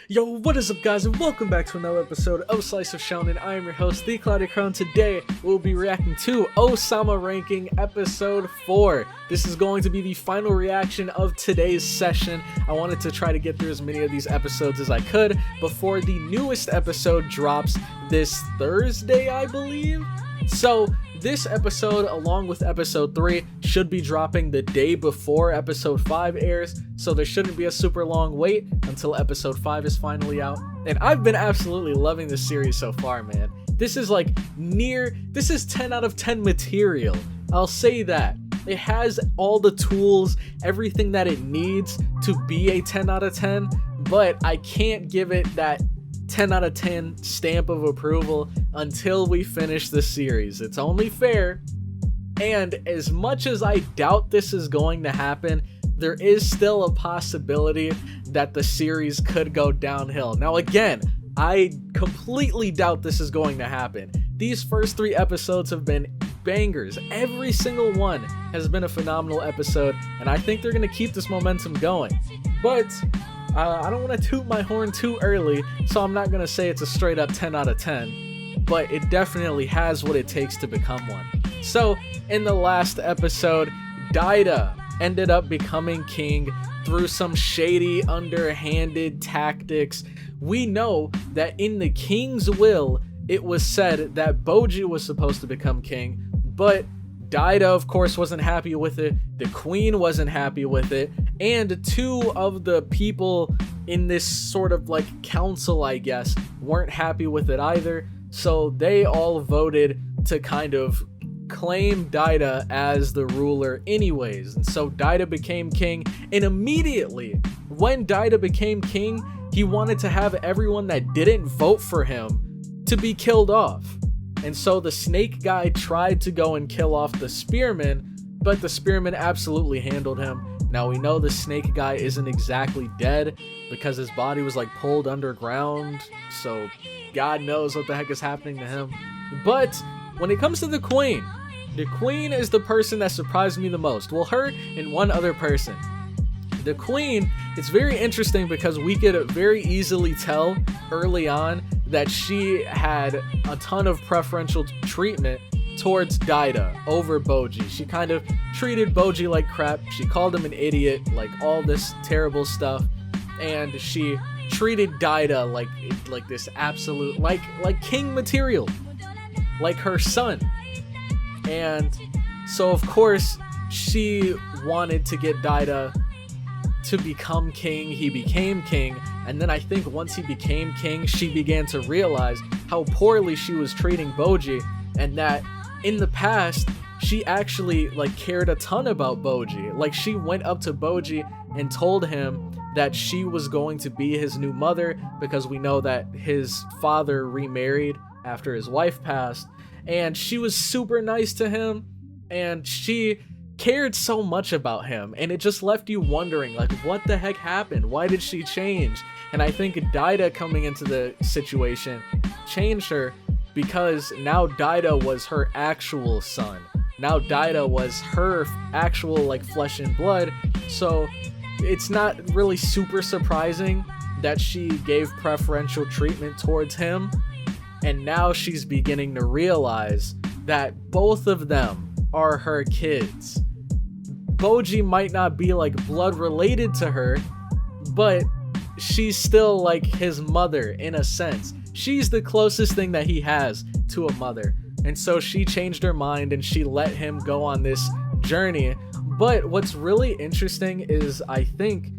Yo, what is up guys, and welcome back to another episode of Slice of Shonen. I am your host, The Cloudy Crown. Today, we'll be reacting to Ousama Ranking Episode 4. This is going to be the final reaction of today's session. I wanted to try to get through as many of these episodes as I could before the newest episode drops this Thursday, I believe? So, this episode, along with episode 3, should be dropping the day before episode 5 airs, so there shouldn't be a super long wait until episode 5 is finally out. And I've been absolutely loving this series so far, man. This is this is 10 out of 10 material. I'll say that. It has all the tools, everything that it needs to be a 10 out of 10, but I can't give it that 10 out of 10 stamp of approval until we finish the series. It's only fair. And as much as I doubt this is going to happen, there is still a possibility that the series could go downhill. Now again, I completely doubt this is going to happen. These first 3 episodes have been bangers. Every single one has been a phenomenal episode, and I think they're going to keep this momentum going. But I don't want to toot my horn too early, so I'm not going to say it's a straight up 10 out of 10, but it definitely has what it takes to become one. So, in the last episode, Daida ended up becoming king through some shady, underhanded tactics. We know that in the king's will, it was said that Boji was supposed to become king, but Daida, of course, wasn't happy with it. The queen wasn't happy with it. And 2 of the people in this sort of like council, I guess, weren't happy with it either. So they all voted to kind of claim Daida as the ruler anyways. And so Daida became king. And immediately when Daida became king, he wanted to have everyone that didn't vote for him to be killed off. And so the snake guy tried to go and kill off the spearman, but the spearman absolutely handled him. Now we know the snake guy isn't exactly dead because his body was like pulled underground, so God knows what the heck is happening to him. But when it comes to the queen is the person that surprised me the most. Well, her and one other person. The queen, it's very interesting because we could very easily tell early on that she had a ton of preferential treatment towards Daida over Boji. She kind of treated Boji like crap. She called him an idiot, like all this terrible stuff, and she treated Daida like this absolute like king material, like her son. And so of course she wanted to get Daida to become king. He became king, and then I think once he became king, she began to realize how poorly she was treating Boji, and that in the past she actually cared a ton about Boji. Like, she went up to Boji and told him that she was going to be his new mother, because we know that his father remarried after his wife passed, and she was super nice to him, and she cared so much about him, and it just left you wondering, like, what the heck happened? Why did she change? And I think Daida coming into the situation changed her, because now Daida was her actual son. Now Daida was her actual flesh and blood, so it's not really super surprising that she gave preferential treatment towards him, and now she's beginning to realize that both of them are her kids. Boji might not be blood related to her, but she's still his mother in a sense. She's the closest thing that he has to a mother. And so she changed her mind and she let him go on this journey. But what's really interesting is, I think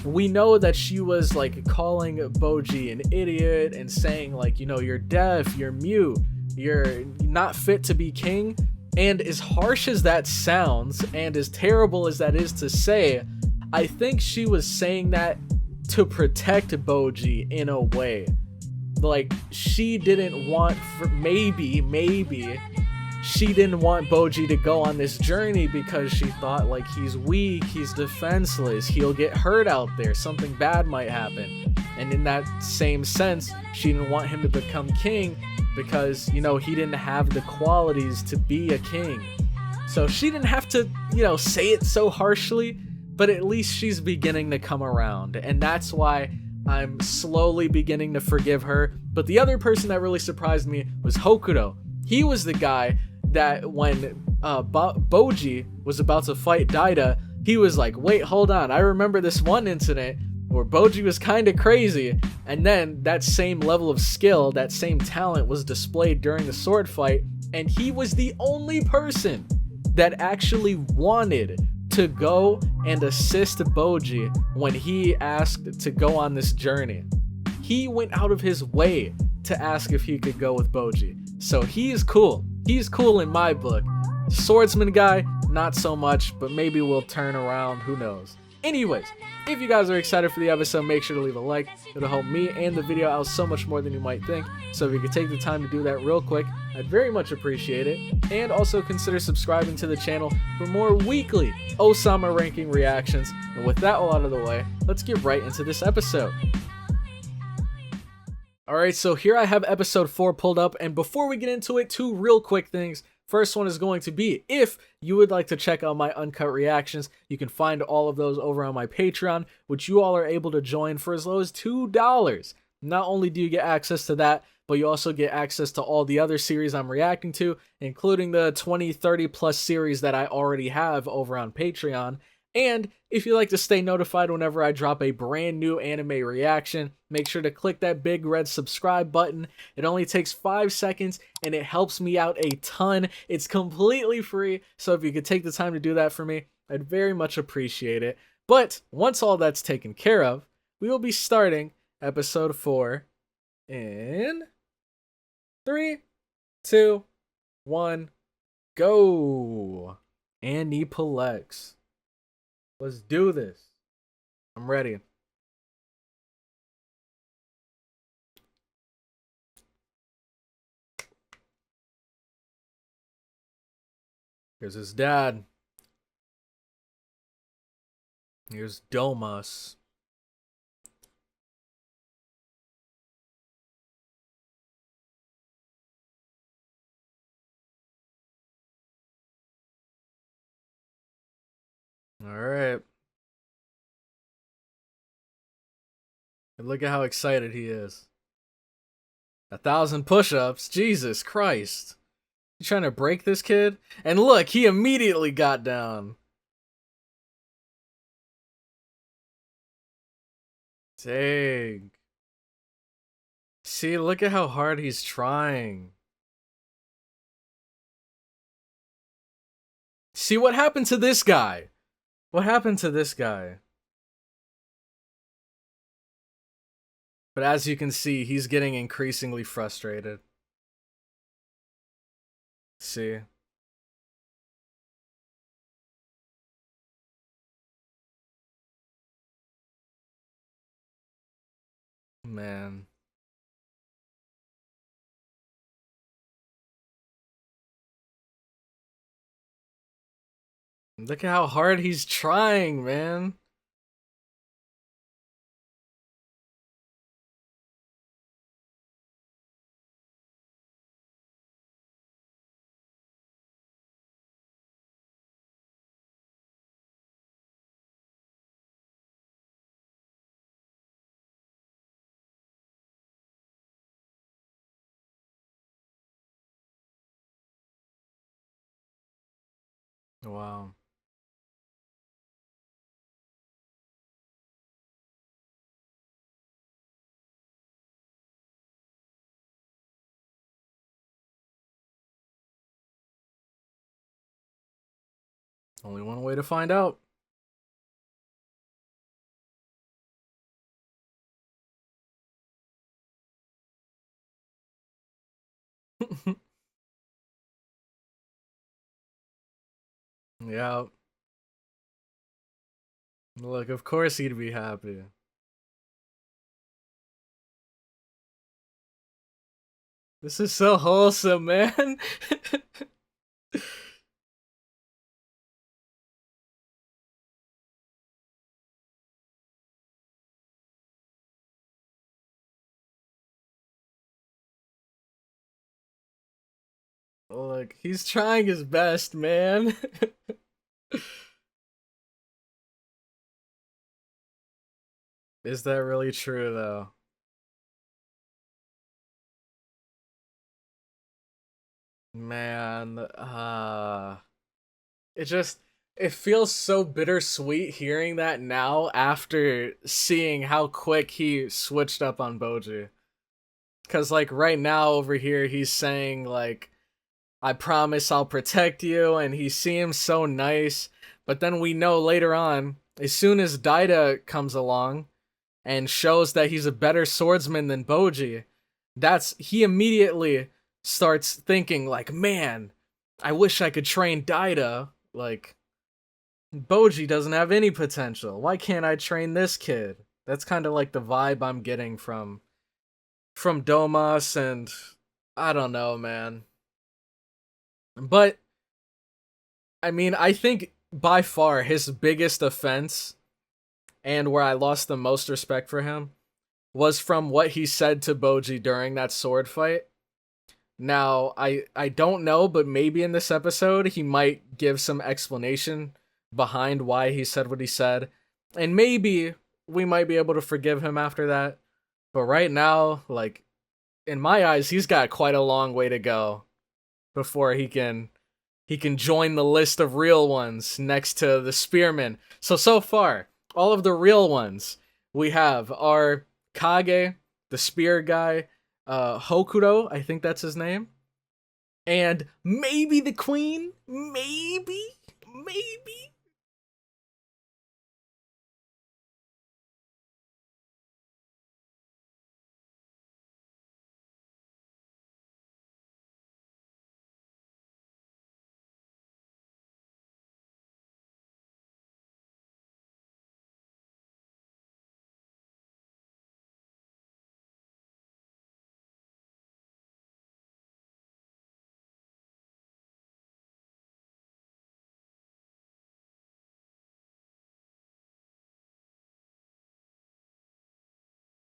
we know that she was calling Boji an idiot and saying you're deaf, you're mute, you're not fit to be king. And as harsh as that sounds, and as terrible as that is to say, I think she was saying that to protect Boji in a way. She didn't want, maybe she didn't want Boji to go on this journey because she thought he's weak, he's defenseless, he'll get hurt out there, something bad might happen. And in that same sense, she didn't want him to become king because, he didn't have the qualities to be a king. So she didn't have to, say it so harshly, but at least she's beginning to come around. And that's why I'm slowly beginning to forgive her. But the other person that really surprised me was Hokuto. He was the guy that when Boji was about to fight Daida, he was like, wait, hold on, I remember this one incident where Boji was kind of crazy, and then that same level of skill, that same talent was displayed during the sword fight, and he was the only person that actually wanted to go and assist Boji when he asked to go on this journey. He went out of his way to ask if he could go with Boji. So he is cool. He's cool in my book. Swordsman guy, not so much, but maybe we'll turn around, who knows. Anyways, if you guys are excited for the episode, make sure to leave a like. It'll help me and the video out so much more than you might think. So if you could take the time to do that real quick, I'd very much appreciate it. And also consider subscribing to the channel for more weekly Ousama ranking reactions. And with that all out of the way, let's get right into this episode. Alright, so here I have episode 4 pulled up, and before we get into it, 2 real quick things. First one is going to be, if you would like to check out my uncut reactions, you can find all of those over on my Patreon, which you all are able to join for as low as $2. Not only do you get access to that, but you also get access to all the other series I'm reacting to, including the 20, 30 plus series that I already have over on Patreon. And if you like to stay notified whenever I drop a brand new anime reaction, make sure to click that big red subscribe button. It only takes 5 seconds and it helps me out a ton. It's completely free, so if you could take the time to do that for me, I'd very much appreciate it. But once all that's taken care of, we will be starting episode 4 in 3, 2, 1, go. Annie Plex. Let's do this. I'm ready. Here's his dad. Here's Domas. All right. And look at how excited he is. 1,000 push-ups. Jesus Christ. You trying to break this kid? And look, he immediately got down. Dang. See, look at how hard he's trying. See, what happened to this guy? What happened to this guy? But as you can see, he's getting increasingly frustrated. See? Man. Look at how hard he's trying, man. Wow. Only one way to find out. Yeah. Look, of course he'd be happy. This is so wholesome, man. Look, he's trying his best, man. Is that really true though? Man, it just it feels so bittersweet hearing that now after seeing how quick he switched up on Boji. Cause like right now over here he's saying like I promise I'll protect you and he seems so nice, but then we know later on, as soon as Daida comes along and shows that he's a better swordsman than Boji, that's he immediately starts thinking like, man, I wish I could train Daida. Like Boji doesn't have any potential. Why can't I train this kid? That's kind of like the vibe I'm getting from Domas, and I don't know, man. But I mean, I think by far his biggest offense and where I lost the most respect for him was from what he said to Boji during that sword fight. Now, I don't know, but maybe in this episode he might give some explanation behind why he said what he said. And maybe we might be able to forgive him after that. But right now, like in my eyes, he's got quite a long way to go before he can join the list of real ones next to the spearmen. So far, all of the real ones we have are Kage, the spear guy, Hokuro, I think that's his name, and maybe the queen, maybe.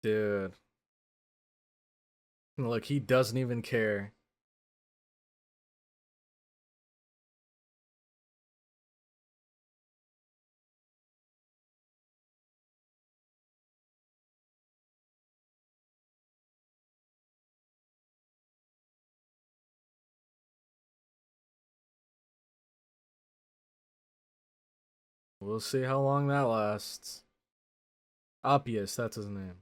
Dude, look, he doesn't even care. We'll see how long that lasts. Oppius, that's his name.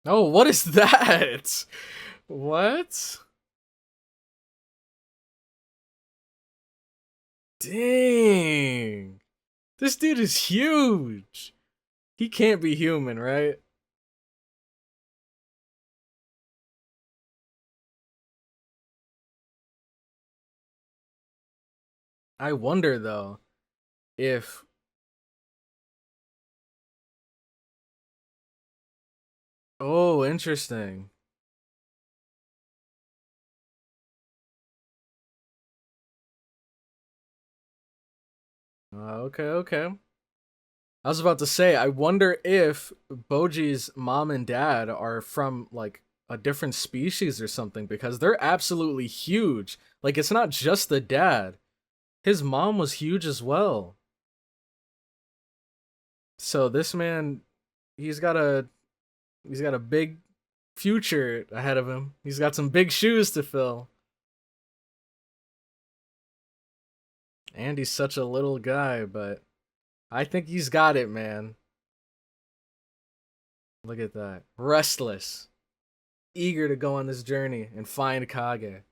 Oh, what is that? What? Dang. This dude is huge. He can't be human, right? I wonder though if oh, interesting. Okay. I was about to say, I wonder if Boji's mom and dad are from like a different species or something because they're absolutely huge. Like it's not just the dad. His mom was huge as well. So this man, he's got a he's got a big future ahead of him. He's got some big shoes to fill. And he's such a little guy, but I think he's got it, man. Look at that. Restless, eager to go on this journey and find Kage.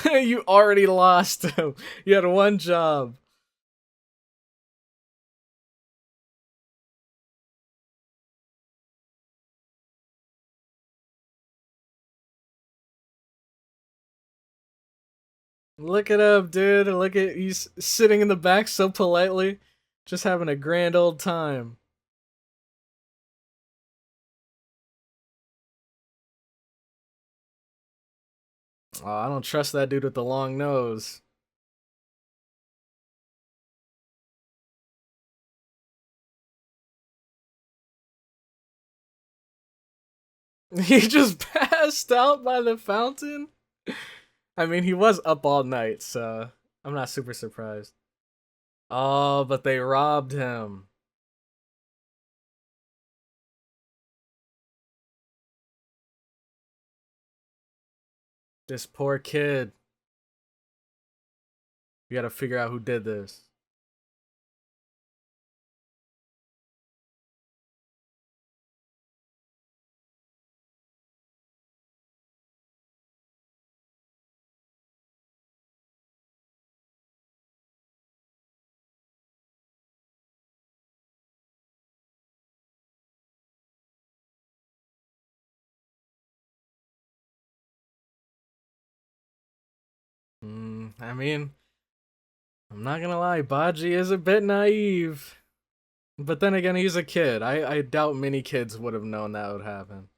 You already lost him. You had one job. Look it up, dude. Look at he's sitting in the back so politely, just having a grand old time. Oh, I don't trust that dude with the long nose. He just passed out by the fountain? I mean, he was up all night, so I'm not super surprised. Oh, but they robbed him. This poor kid. You gotta figure out who did this. I mean, I'm not gonna lie, Baji is a bit naive. But then again, he's a kid. I doubt many kids would have known that would happen.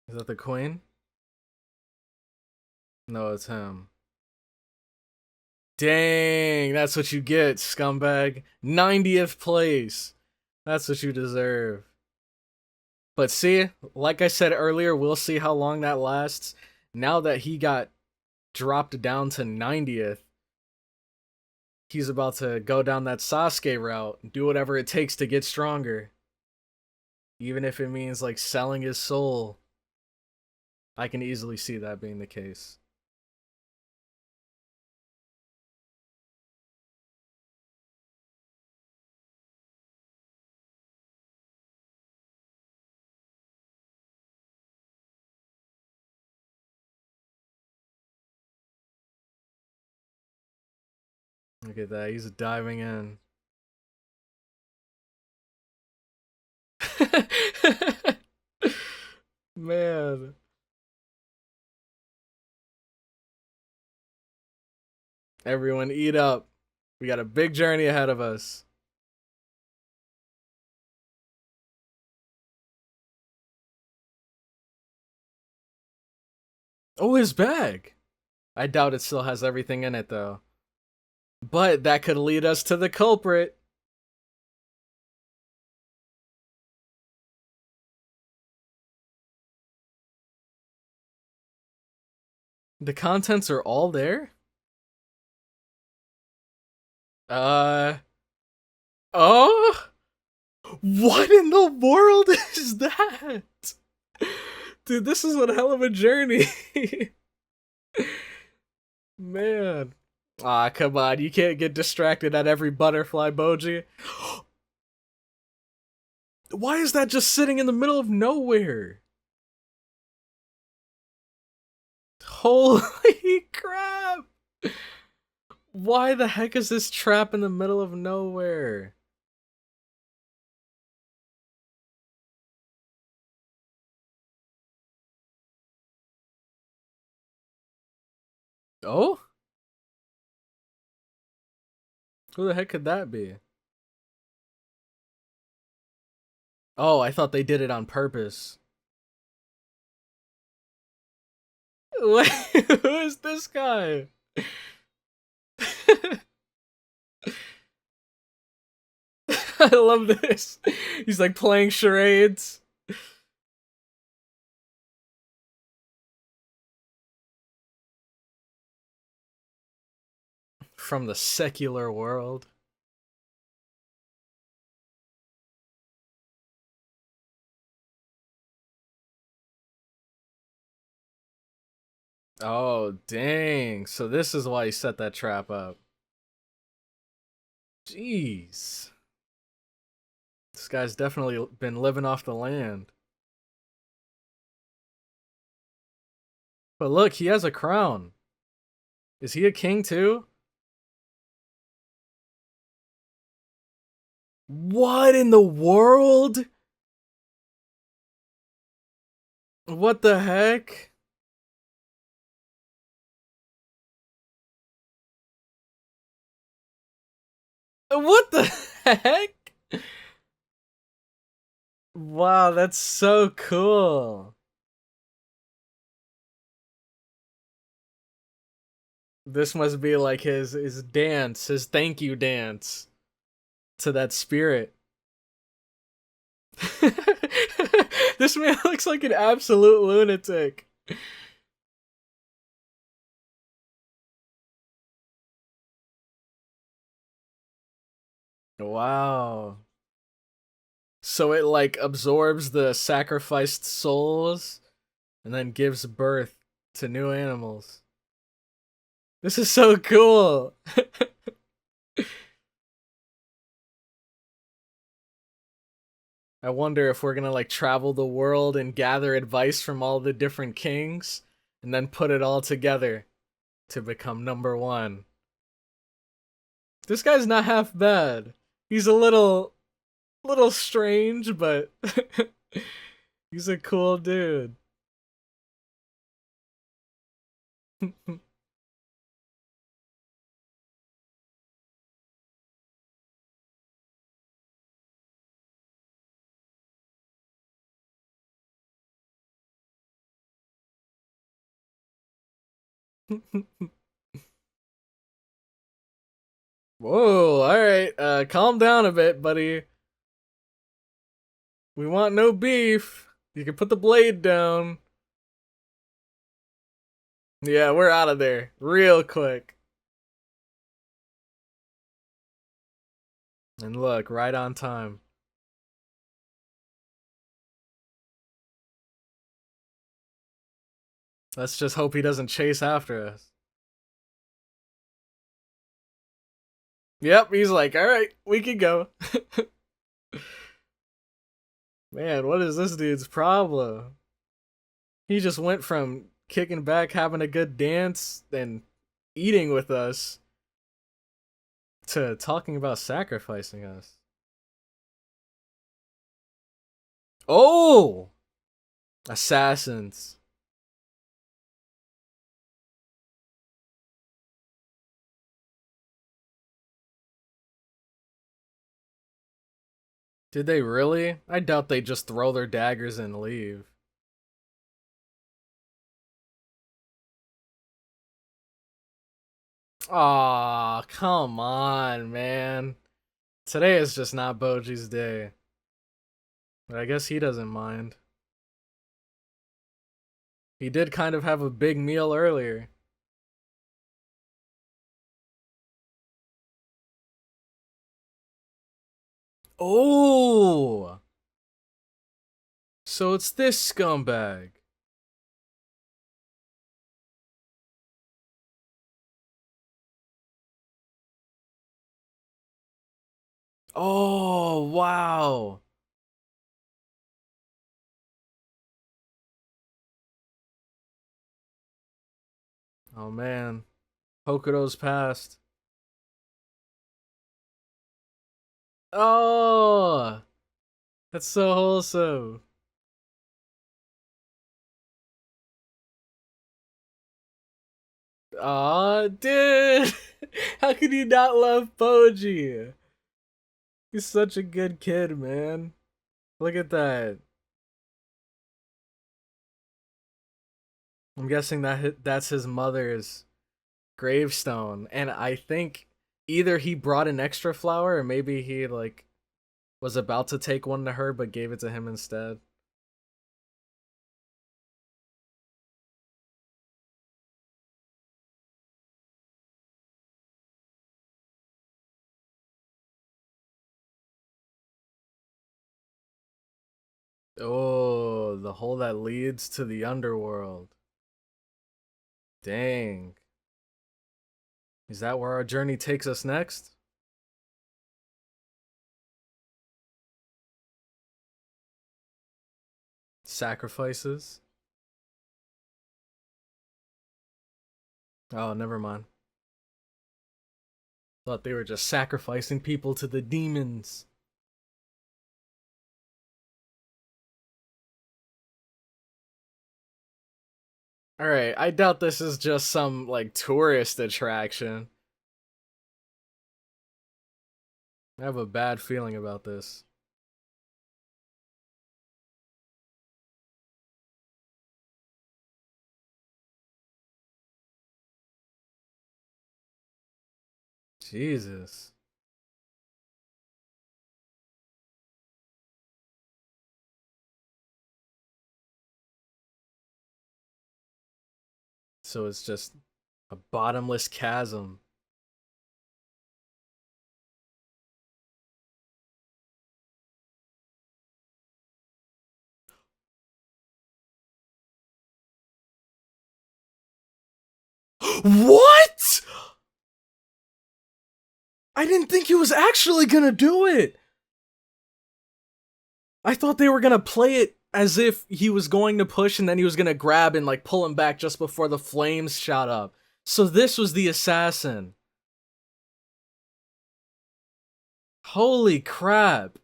Is that the queen? No, it's him. Dang, that's what you get, scumbag. 90th place. That's what you deserve. But see, like I said earlier, we'll see how long that lasts. Now that he got dropped down to 90th, he's about to go down that Sasuke route, do whatever it takes to get stronger. Even if it means like selling his soul. I can easily see that being the case. Look at that, he's diving in. Man. Everyone eat up. We got a big journey ahead of us. Oh, his bag. I doubt it still has everything in it though. But that could lead us to the culprit. The contents are all there? Oh? What in the world is that? Dude, this is one hell of a journey. Man. Ah, come on. You can't get distracted at every butterfly boji. Why is that just sitting in the middle of nowhere? Holy crap! Why the heck is this trap in the middle of nowhere? Oh? Who the heck could that be? Oh, I thought they did it on purpose. Wait, who is this guy? I love this. He's like playing charades. From the secular world. Oh, dang. So this is why he set that trap up. Jeez. This guy's definitely been living off the land. But look, he has a crown. Is he a king too? What in the world? What the heck? What the heck? Wow, that's so cool. This must be like his dance, his thank you dance to that spirit. This man looks like an absolute lunatic. Wow. So it like absorbs the sacrificed souls and then gives birth to new animals. This is so cool. I wonder if we're gonna like travel the world and gather advice from all the different kings and then put it all together to become number one. This guy's not half bad. He's a little strange, but he's a cool dude. Whoa, alright, calm down a bit, buddy. We want no beef. You can put the blade down. Yeah, we're out of there. Real quick. And look, right on time. Let's just hope he doesn't chase after us. Yep, he's like, alright, we can go. Man, what is this dude's problem? He just went from kicking back, having a good dance, and eating with us to talking about sacrificing us. Oh! Assassins. Did they really? I doubt they just throw their daggers and leave. Aw, come on, man. Today is just not Boji's day. But I guess he doesn't mind. He did kind of have a big meal earlier. Oh! So it's this scumbag. Oh, wow. Oh man. Hokuto's passed. Oh! That's so wholesome. Aw, dude! How could you not love Boji? He's such a good kid, man. Look at that. I'm guessing that's his mother's gravestone, and I think either he brought an extra flower or maybe he like was about to take one to her but gave it to him instead. Oh, the hole that leads to the underworld. Dang. Is that where our journey takes us next? Sacrifices? Oh, never mind. Thought they were just sacrificing people to the demons. Alright, I doubt this is just some, like, tourist attraction. I have a bad feeling about this. Jesus. So it's just a bottomless chasm. What? I didn't think he was actually gonna do it. I thought they were gonna play it as if he was going to push and then he was gonna grab and like pull him back just before the flames shot up. So this was the assassin. Holy crap.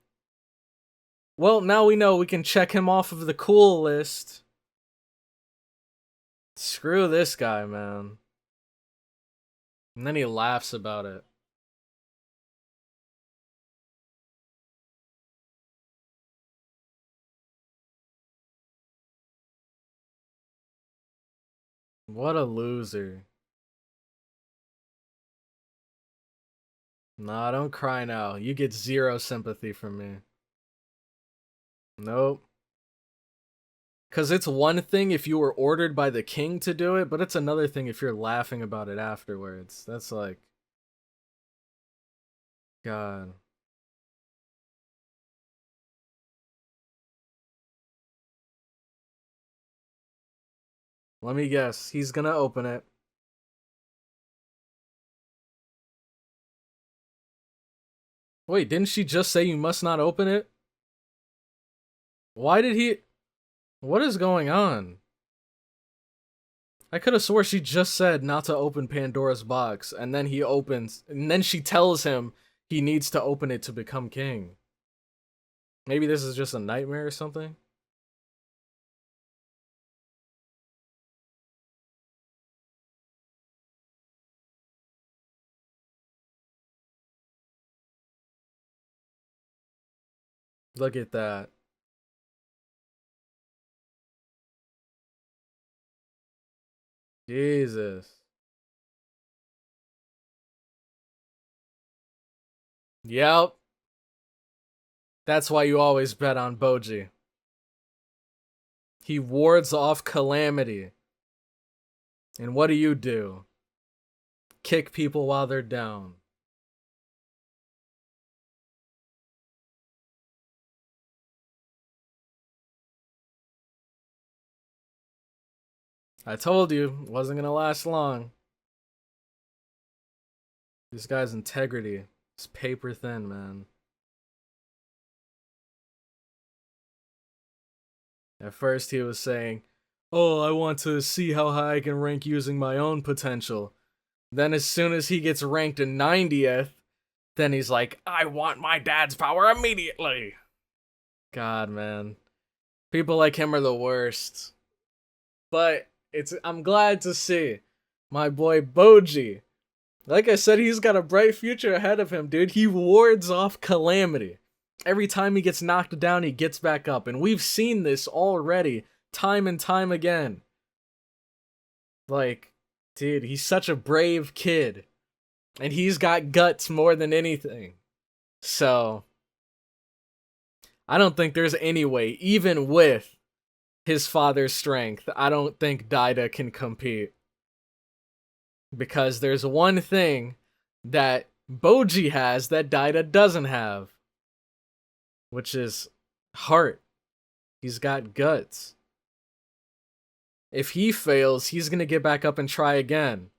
Well, now we know we can check him off of the cool list. Screw this guy, man. And then he laughs about it. What a loser. Nah, don't cry now. You get zero sympathy from me. Nope. Because it's one thing if you were ordered by the king to do it, but it's another thing if you're laughing about it afterwards. That's like... God. Let me guess. He's gonna open it. Wait, didn't she just say you must not open it? Why did he... What is going on? I could have swore she just said not to open Pandora's box, and then he opens, and then she tells him he needs to open it to become king. Maybe this is just a nightmare or something? Look at that. Jesus. Yep. That's why you always bet on Boji. He wards off calamity. And what do? Kick people while they're down. I told you, it wasn't gonna last long. This guy's integrity is paper thin, man. At first he was saying, oh, I want to see how high I can rank using my own potential. Then as soon as he gets ranked in 90th, then he's like, I want my dad's power immediately. God, man. People like him are the worst. But I'm glad to see my boy Boji. Like I said, he's got a bright future ahead of him, dude. He wards off calamity. Every time he gets knocked down, he gets back up. And we've seen this already, time and time again. Like, dude, he's such a brave kid. And he's got guts more than anything. So, I don't think there's any way, even with his father's strength, I don't think Daida can compete. Because there's one thing that Boji has that Daida doesn't have. Which is heart. He's got guts. If he fails, he's gonna get back up and try again.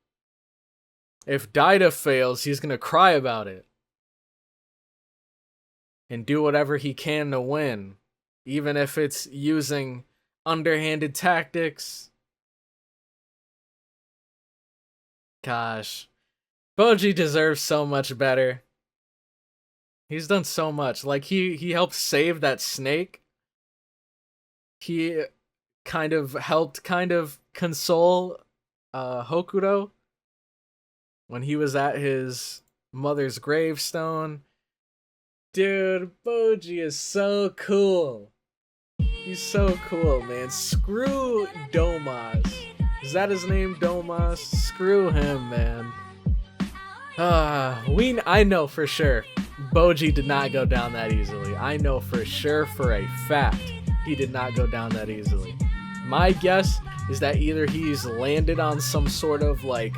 If Daida fails, he's gonna cry about it. And do whatever he can to win. Even if it's using underhanded tactics. Gosh. Boji deserves so much better. He's done so much. Like, he helped save that snake. He kind of helped console Hokuro when he was at his mother's gravestone. Dude, Boji is so cool. He's so cool, man. Screw Domas. Is that his name, Domas? Screw him, man. I know for sure Boji did not go down that easily. I know for sure, for a fact, he did not go down that easily. My guess is that either he's landed on some sort of like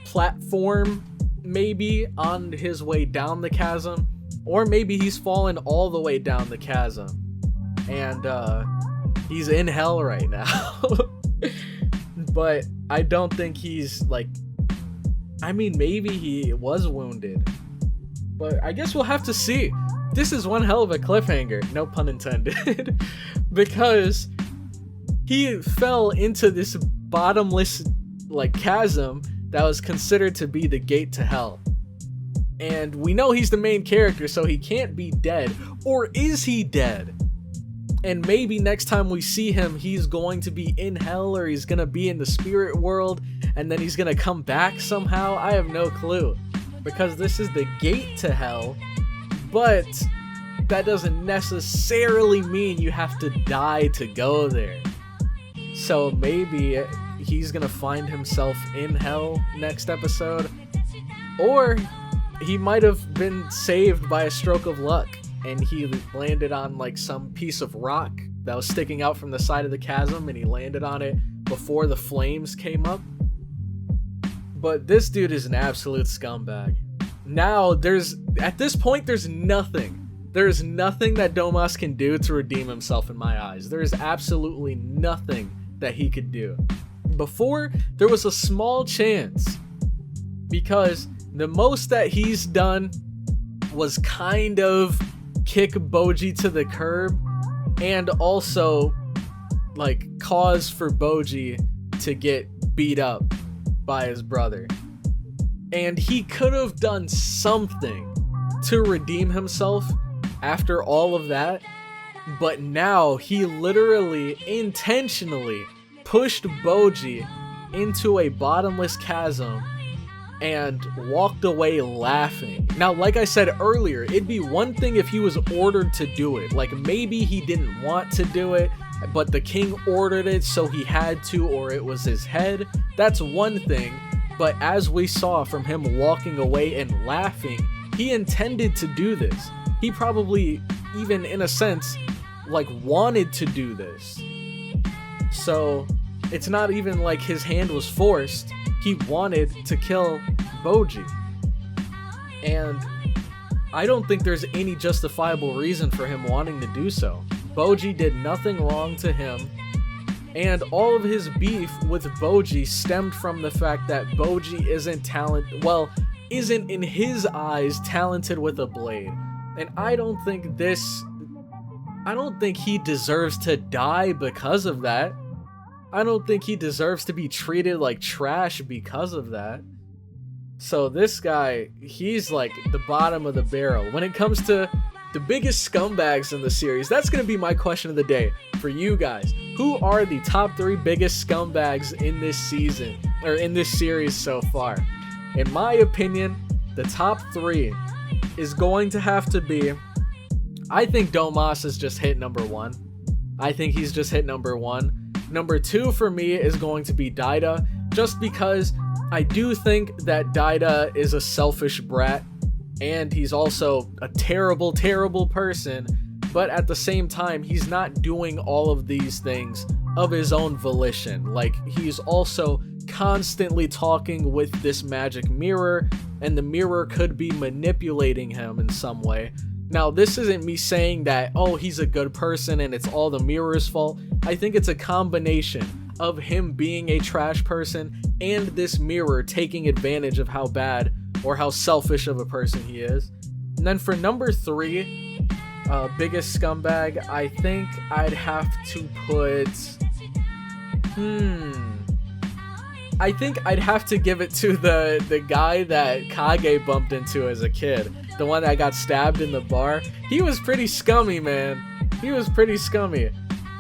platform, maybe on his way down the chasm, or maybe he's fallen all the way down the chasm and he's in hell right now. But I don't think he's like, I mean, maybe he was wounded, but I guess we'll have to see. This is one hell of a cliffhanger, no pun intended, because he fell into this bottomless like chasm that was considered to be the gate to hell. And we know he's the main character, so he can't be dead. Or is he dead? And maybe next time we see him, he's going to be in hell, or he's gonna be in the spirit world, and then he's gonna come back somehow. I have no clue, because this is the gate to hell, but that doesn't necessarily mean you have to die to go there. So maybe he's gonna find himself in hell next episode, or he might have been saved by a stroke of luck and he landed on like some piece of rock that was sticking out from the side of the chasm, and he landed on it before the flames came up. But this dude is an absolute scumbag. Now at this point there's nothing that Domas can do to redeem himself in my eyes. There is absolutely nothing that he could do. Before, there was a small chance, because the most that he's done was kind of kick Boji to the curb and also like cause for Boji to get beat up by his brother. And he could have done something to redeem himself after all of that, but now he literally intentionally pushed Boji into a bottomless chasm and walked away laughing. Now, like I said earlier, it'd be one thing if he was ordered to do it. Like, maybe he didn't want to do it, but the king ordered it, so he had to, or it was his head. That's one thing. But as we saw from him walking away and laughing, he intended to do this. He probably, even in a sense, like wanted to do this. So it's not even like his hand was forced. He wanted to kill Boji. And I don't think there's any justifiable reason for him wanting to do so. Boji did nothing wrong to him, and all of his beef with Boji stemmed from the fact that Boji isn't in his eyes talented with a blade. And I don't think he deserves to die because of that. I don't think he deserves to be treated like trash because of that. So this guy, he's like the bottom of the barrel. When it comes to the biggest scumbags in the series, that's going to be my question of the day for you guys. Who are the top 3 biggest scumbags in this season, or in this series so far? In my opinion, the top 3 is going to have to be, I think Domas has just hit number 1. I think he's just hit number 1. Number 2 for me is going to be Daida, just because I do think that Daida is a selfish brat, and he's also a terrible, terrible person, but at the same time, he's not doing all of these things of his own volition. Like, he's also constantly talking with this magic mirror, and the mirror could be manipulating him in some way. Now, this isn't me saying that, oh, he's a good person and it's all the mirror's fault. I think it's a combination of him being a trash person and this mirror taking advantage of how bad or how selfish of a person he is. And then for number 3, biggest scumbag, I think I'd have to put... I think I'd have to give it to the guy that Kage bumped into as a kid. The one that got stabbed in the bar. He was pretty scummy, man. He was pretty scummy.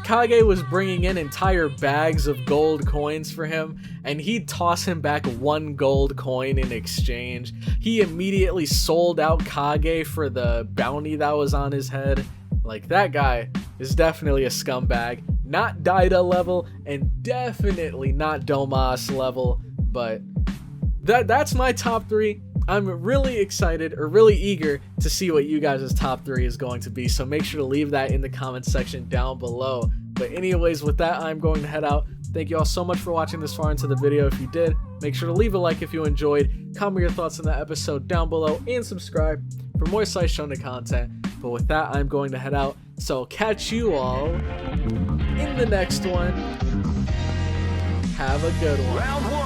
Kage was bringing in entire bags of gold coins for him, and he'd toss him back 1 gold coin in exchange. He immediately sold out Kage for the bounty that was on his head. Like, that guy is definitely a scumbag. Not Daida level, and definitely not Domas level, but that's my top 3. I'm really excited or really eager to see what you guys' top 3 is going to be. So make sure to leave that in the comment section down below. But anyways, with that, I'm going to head out. Thank you all so much for watching this far into the video. If you did, make sure to leave a like if you enjoyed. Comment your thoughts on the episode down below and subscribe for more Slice Shonen content. But with that, I'm going to head out. So catch you all in the next one. Have a good one. Round 1.